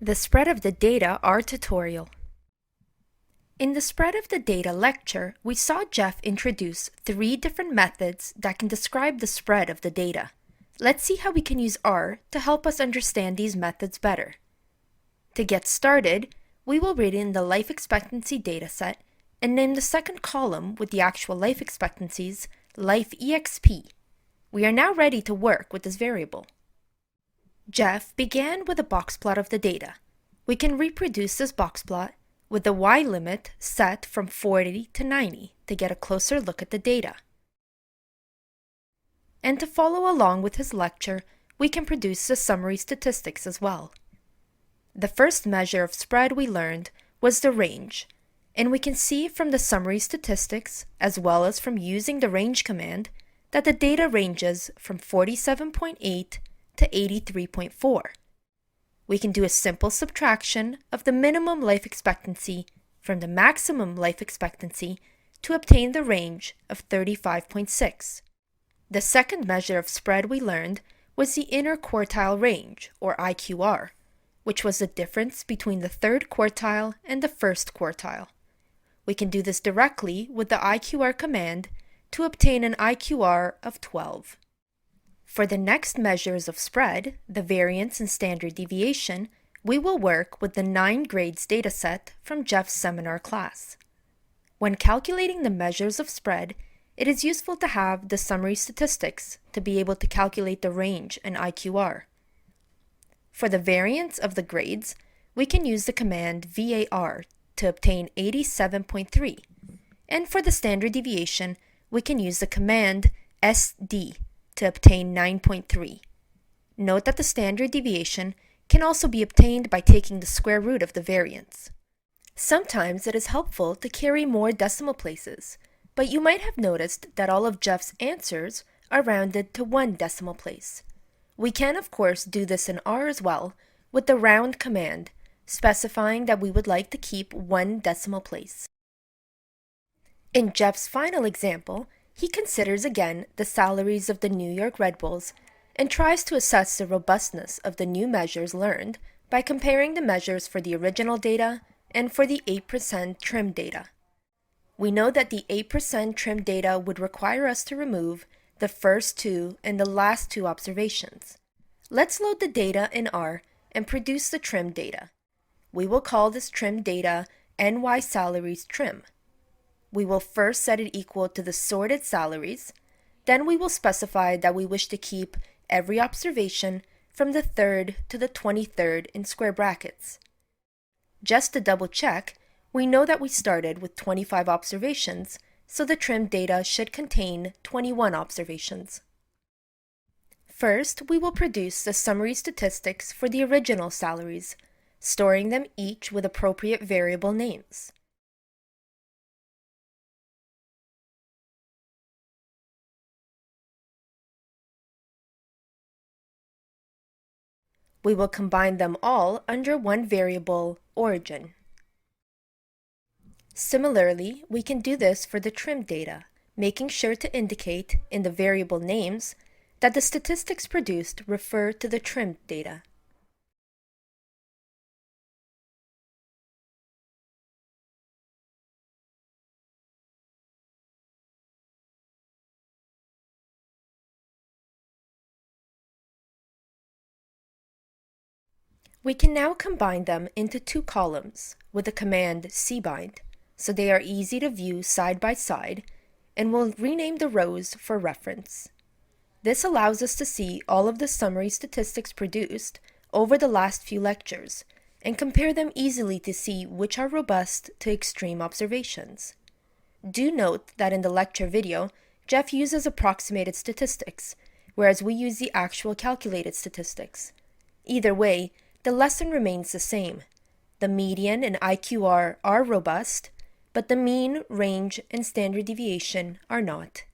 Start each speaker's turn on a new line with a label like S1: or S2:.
S1: The Spread of the Data R tutorial. In the Spread of the Data lecture, we saw Jeff introduce 3 different methods that can describe the spread of the data. Let's see how we can use R to help us understand these methods better. To get started, we will read in the life expectancy dataset and name the second column with the actual life expectancies Life EXP. We are now ready to work with this variable. Jeff began with a box plot of the data. We can reproduce this box plot with the y limit set from 40 to 90 to get a closer look at the data. And to follow along with his lecture, we can produce the summary statistics as well. The first measure of spread we learned was the range, and we can see from the summary statistics, as well as from using the range command, that the data ranges from 47.8 to 83.4. We can do a simple subtraction of the minimum life expectancy from the maximum life expectancy to obtain the range of 35.6. The second measure of spread we learned was the inner quartile range, or IQR, which was the difference between the third quartile and the first quartile. We can do this directly with the IQR command to obtain an IQR of 12. For the next measures of spread, the variance and standard deviation, we will work with the 9 grades dataset from Jeff's seminar class. When calculating the measures of spread, it is useful to have the summary statistics to be able to calculate the range and IQR. For the variance of the grades, we can use the command VAR to obtain 87.3, and for the standard deviation, we can use the command SD to obtain 9.3. Note that the standard deviation can also be obtained by taking the square root of the variance. Sometimes it is helpful to carry more decimal places, but you might have noticed that all of Jeff's answers are rounded to 1 decimal place. We can of course do this in R as well with the round command, specifying that we would like to keep 1 decimal place. In Jeff's final example, he considers again the salaries of the New York Red Bulls and tries to assess the robustness of the new measures learned by comparing the measures for the original data and for the 8% trim data. We know that the 8% trim data would require us to remove the first 2 and the last 2 observations. Let's load the data in R and produce the trim data. We will call this trim data NY salaries trim. We will first set it equal to the sorted salaries, then we will specify that we wish to keep every observation from the 3rd to the 23rd in square brackets. Just to double check, we know that we started with 25 observations, so the trim data should contain 21 observations. First, we will produce the summary statistics for the original salaries, storing them each with appropriate variable names. We will combine them all under one variable, origin. Similarly, we can do this for the trim data, making sure to indicate in the variable names that the statistics produced refer to the trimmed data. We can now combine them into 2 columns with the command cbind, so they are easy to view side by side, and we'll rename the rows for reference. This allows us to see all of the summary statistics produced over the last few lectures and compare them easily to see which are robust to extreme observations. Do note that in the lecture video, Jeff uses approximated statistics, whereas we use the actual calculated statistics. Either way, the lesson remains the same. The median and IQR are robust, but the mean, range, and standard deviation are not.